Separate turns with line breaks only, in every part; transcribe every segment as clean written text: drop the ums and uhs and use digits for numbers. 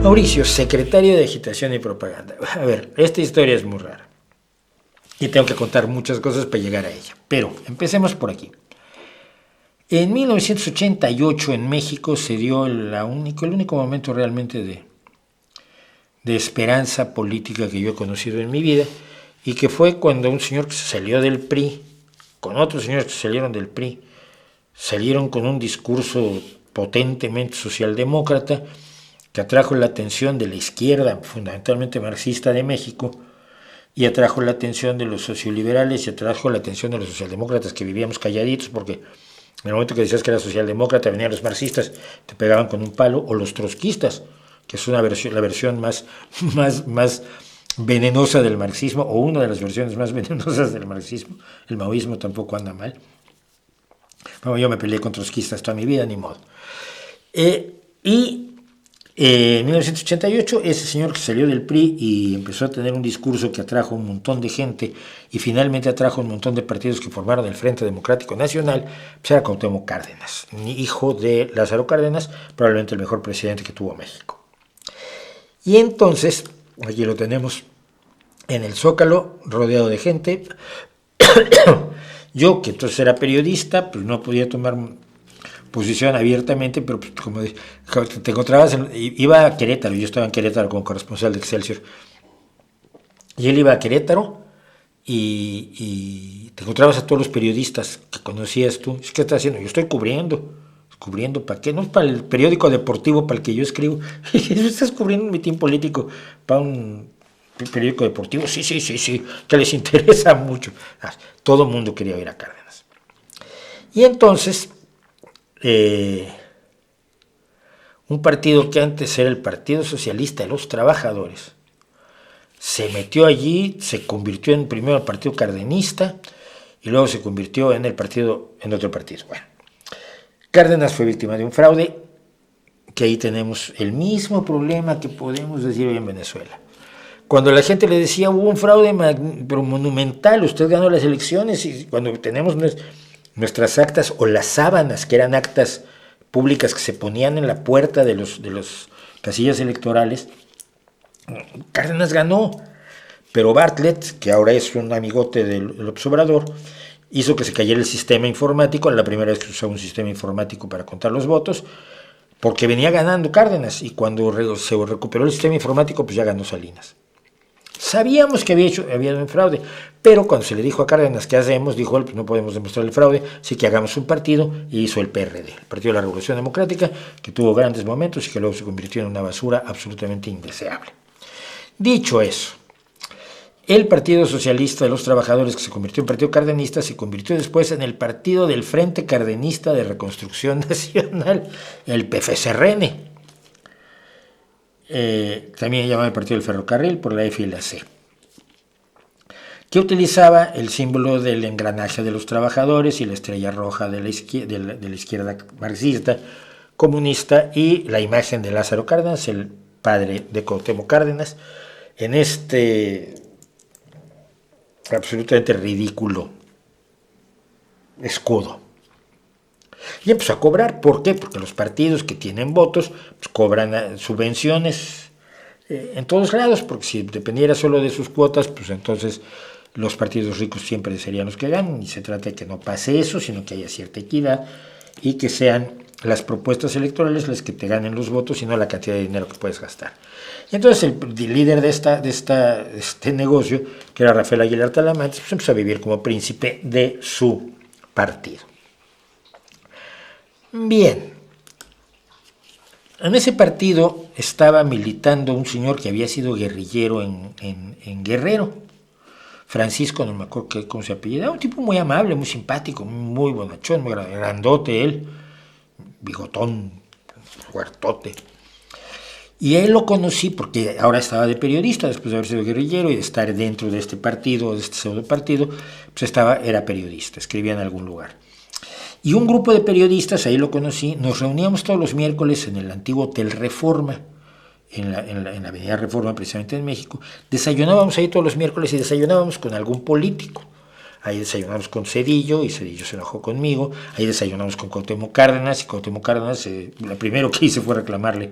Mauricio, secretario de Agitación y Propaganda. A ver, esta historia es muy rara. Y tengo que contar muchas cosas para llegar a ella. Pero empecemos por aquí. En 1988 en México se dio el único momento realmente de esperanza política que yo he conocido en mi vida, y que fue cuando un señor que se salió del PRI, con otros señores que salieron del PRI, salieron con un discurso potentemente socialdemócrata que atrajo la atención de la izquierda, fundamentalmente marxista de México, y atrajo la atención de los socioliberales y atrajo la atención de los socialdemócratas que vivíamos calladitos, porque en el momento que decías que era socialdemócrata venían los marxistas, te pegaban con un palo, o los trotskistas, que es la versión más venenosa del marxismo, o una de las versiones más venenosas del marxismo. El maoísmo tampoco anda mal. Bueno, yo me peleé con trotskistas toda mi vida, ni modo. En 1988, ese señor que salió del PRI y empezó a tener un discurso que atrajo un montón de gente y finalmente atrajo un montón de partidos que formaron el Frente Democrático Nacional, pues era Cuauhtémoc Cárdenas, hijo de Lázaro Cárdenas, probablemente el mejor presidente que tuvo México. Y entonces, aquí lo tenemos en el Zócalo, rodeado de gente. Yo, que entonces era periodista, pues no podía tomar posición abiertamente, pero pues, como te encontrabas, iba a Querétaro, yo estaba en Querétaro como corresponsal de Excelsior, y él iba a Querétaro y te encontrabas a todos los periodistas que conocías tú. ¿Qué estás haciendo? Yo estoy cubriendo ¿para qué? No, para el periódico deportivo para el que yo escribo. ¿Estás cubriendo un mitin político para un periódico deportivo? Sí, que les interesa mucho. Todo el mundo quería ir a Cárdenas. Y entonces un partido que antes era el Partido Socialista de los Trabajadores se metió allí, se convirtió primero en el Partido Cardenista y luego se convirtió en otro partido. Bueno, Cárdenas fue víctima de un fraude, que ahí tenemos el mismo problema que podemos decir hoy en Venezuela. Cuando la gente le decía hubo un fraude pero monumental, usted ganó las elecciones, y cuando tenemos nuestras actas o las sábanas, que eran actas públicas que se ponían en la puerta de los casillas electorales, Cárdenas ganó, pero Bartlett, que ahora es un amigote del Obrador, hizo que se cayera el sistema informático. Era la primera vez que se usaba un sistema informático para contar los votos, porque venía ganando Cárdenas, y cuando se recuperó el sistema informático, pues ya ganó Salinas. Sabíamos que había un fraude, pero cuando se le dijo a Cárdenas ¿qué hacemos? Dijo él, pues no podemos demostrar el fraude, así que hagamos un partido, y hizo el PRD, el Partido de la Revolución Democrática, que tuvo grandes momentos y que luego se convirtió en una basura absolutamente indeseable. Dicho eso, el Partido Socialista de los Trabajadores, que se convirtió en Partido Cardenista, se convirtió después en el Partido del Frente Cardenista de Reconstrucción Nacional, el PFCRN. También llamado el Partido del Ferrocarril por la F y la C, que utilizaba el símbolo del engranaje de los trabajadores y la estrella roja de la izquierda marxista, comunista, y la imagen de Lázaro Cárdenas, el padre de Cuauhtémoc Cárdenas, en este absolutamente ridículo escudo. Y empezó a cobrar. ¿Por qué? Porque los partidos que tienen votos pues cobran subvenciones en todos lados, porque si dependiera solo de sus cuotas, pues entonces los partidos ricos siempre serían los que ganan, y se trata de que no pase eso, sino que haya cierta equidad y que sean las propuestas electorales las que te ganen los votos y no la cantidad de dinero que puedes gastar. Y entonces el líder de este negocio, que era Rafael Aguilar Talamantes, pues empezó a vivir como príncipe de su partido. Bien, en ese partido estaba militando un señor que había sido guerrillero en Guerrero, Francisco, no me acuerdo cómo se apellida, un tipo muy amable, muy simpático, muy bonachón, muy grandote él, bigotón, huertote. Y él lo conocí porque ahora estaba de periodista, después de haber sido guerrillero y de estar dentro de este partido, de este pseudo partido, pues era periodista, escribía en algún lugar. Y un grupo de periodistas, ahí lo conocí, nos reuníamos todos los miércoles en el antiguo Hotel Reforma, en la avenida Reforma, precisamente en México. Desayunábamos ahí todos los miércoles y desayunábamos con algún político. Ahí desayunamos con Zedillo, y Zedillo se enojó conmigo. Ahí desayunamos con Cuauhtémoc Cárdenas, y Cuauhtémoc Cárdenas, lo primero que hice fue reclamarle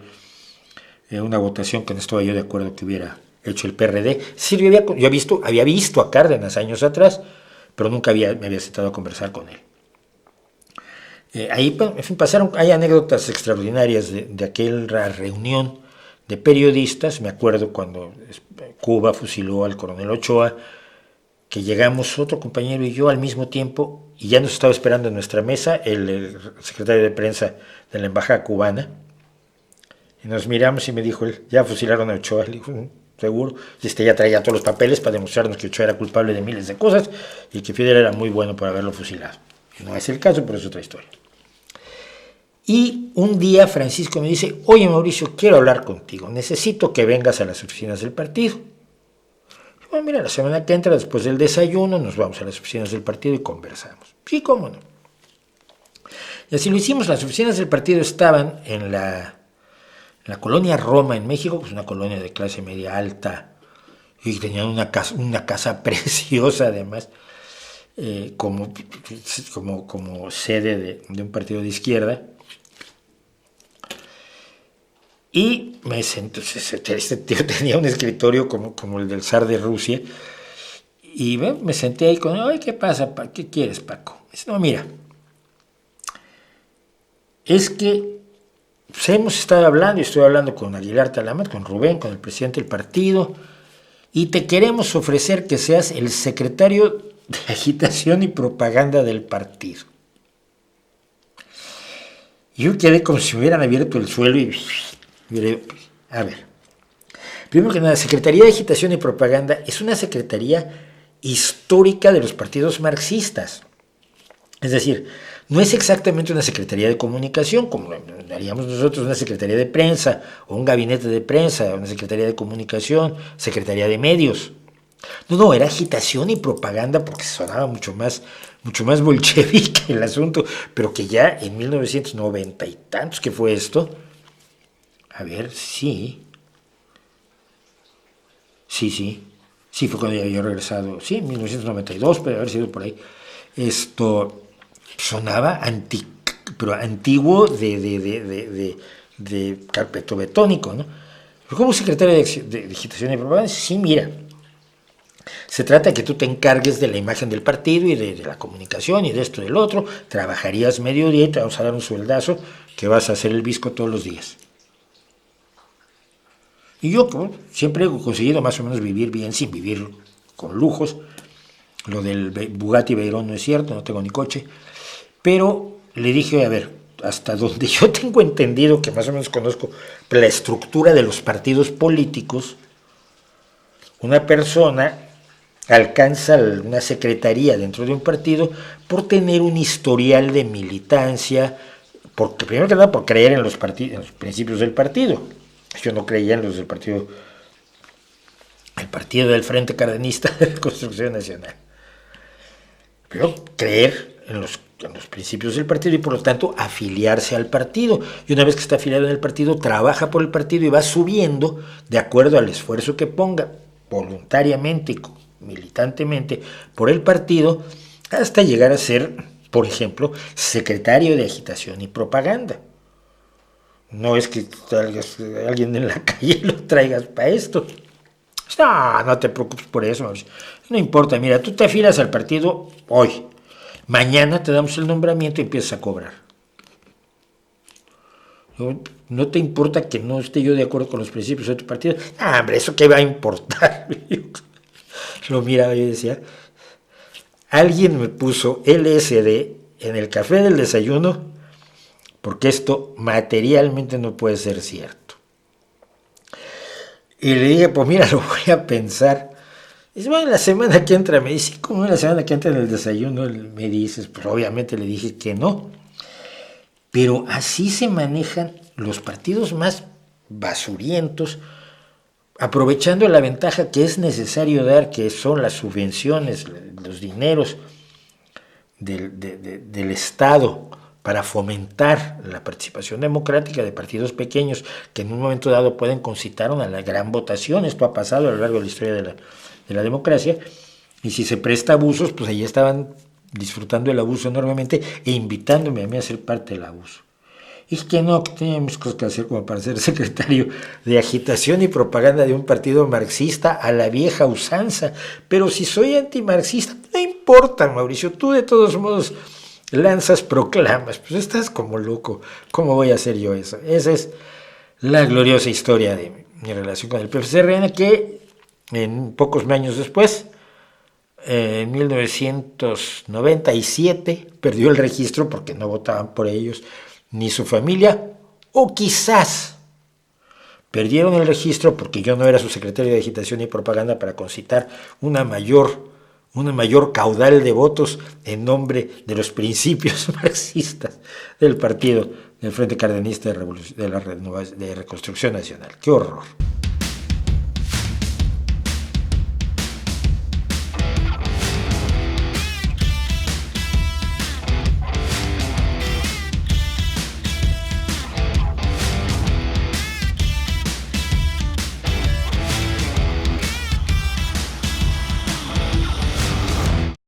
una votación que no estaba yo de acuerdo que hubiera hecho el PRD. Sí, yo había visto a Cárdenas años atrás, pero nunca me había sentado a conversar con él. Ahí, en fin, hay anécdotas extraordinarias de aquella reunión de periodistas. Me acuerdo cuando Cuba fusiló al coronel Ochoa, que llegamos otro compañero y yo al mismo tiempo, y ya nos estaba esperando en nuestra mesa el secretario de prensa de la embajada cubana, y nos miramos y me dijo él, ya fusilaron a Ochoa. Le dijo, seguro. Y ya traía todos los papeles para demostrarnos que Ochoa era culpable de miles de cosas y que Fidel era muy bueno por haberlo fusilado. Y no es el caso, pero es otra historia. Y un día Francisco me dice, oye Mauricio, quiero hablar contigo, necesito que vengas a las oficinas del partido. Bueno, mira, la semana que entra, después del desayuno, nos vamos a las oficinas del partido y conversamos. Sí, cómo no. Y así lo hicimos. Las oficinas del partido estaban en la colonia Roma, en México, que es una colonia de clase media alta, y tenían una casa preciosa, además, como sede de un partido de izquierda. Y me senté, este tío tenía un escritorio como el del zar de Rusia, y me senté ahí con él. Ay, ¿qué pasa? ¿Qué quieres, Paco? Dice, no, mira, es que pues, hemos estado hablando, y estoy hablando con Aguilar Talamat, con Rubén, con el presidente del partido, y te queremos ofrecer que seas el secretario de agitación y propaganda del partido. Yo quedé como si me hubieran abierto el suelo y a ver, primero que nada, Secretaría de Agitación y Propaganda es una secretaría histórica de los partidos marxistas. Es decir, no es exactamente una secretaría de comunicación, como haríamos nosotros una secretaría de prensa, o un gabinete de prensa, una secretaría de comunicación, secretaría de medios. No, era agitación y propaganda porque sonaba mucho más bolchevique el asunto, pero que ya en 1990 y tantos que fue esto. A ver, sí, fue cuando ya había regresado, sí, en 1992, pero haber sido por ahí. Esto sonaba pero antiguo de carpeto betónico, ¿no? Pero como secretario de agitación y propaganda, sí, mira, se trata de que tú te encargues de la imagen del partido y de la comunicación y de esto y del otro, trabajarías mediodía y te vamos a dar un sueldazo que vas a hacer el visco todos los días. Y yo siempre he conseguido más o menos vivir bien sin vivir con lujos. Lo del Bugatti Veyron no es cierto, no tengo ni coche. Pero le dije, a ver, hasta donde yo tengo entendido, que más o menos conozco la estructura de los partidos políticos, una persona alcanza una secretaría dentro de un partido por tener un historial de militancia, porque primero que nada por creer en los principios del partido. Yo no creía en los del partido, el partido del Frente Cardenista de Reconstrucción Nacional. Pero creer en los principios del partido y por lo tanto afiliarse al partido. Y una vez que está afiliado en el partido, trabaja por el partido y va subiendo de acuerdo al esfuerzo que ponga voluntariamente y militantemente por el partido hasta llegar a ser, por ejemplo, secretario de agitación y propaganda. No es que alguien en la calle lo traigas para esto. No te preocupes por eso. No importa, mira, tú te afilias al partido hoy. Mañana te damos el nombramiento y empiezas a cobrar. ¿No te importa que no esté yo de acuerdo con los principios de tu partido? Hombre, ¿eso qué va a importar? Lo miraba y decía, alguien me puso LSD en el café del desayuno porque esto materialmente no puede ser cierto. Y le dije, pues mira, lo voy a pensar. Dice, bueno, la semana que entra, me dice, ¿cómo la semana que entra en el desayuno? Me dices, pues obviamente le dije que no. Pero así se manejan los partidos más basurientos, aprovechando la ventaja que es necesario dar, que son las subvenciones, los dineros del Estado, para fomentar la participación democrática de partidos pequeños que en un momento dado pueden concitar una gran votación. Esto ha pasado a lo largo de la historia de la democracia, y si se presta abusos, pues allí estaban disfrutando el abuso enormemente e invitándome a mí a ser parte del abuso. Es que no teníamos cosas que hacer como para ser secretario de agitación y propaganda de un partido marxista a la vieja usanza. Pero si soy antimarxista, no importa, Mauricio, tú de todos modos lanzas proclamas. Pues estás como loco. ¿Cómo voy a hacer yo eso? Esa es la gloriosa historia de mi relación con el PFCRN, que en pocos años después, en 1997, perdió el registro porque no votaban por ellos ni su familia, o quizás perdieron el registro porque yo no era su secretario de agitación y propaganda para concitar una mayor caudal de votos en nombre de los principios marxistas del partido del Frente Cardenista de Reconstrucción Nacional. ¡Qué horror!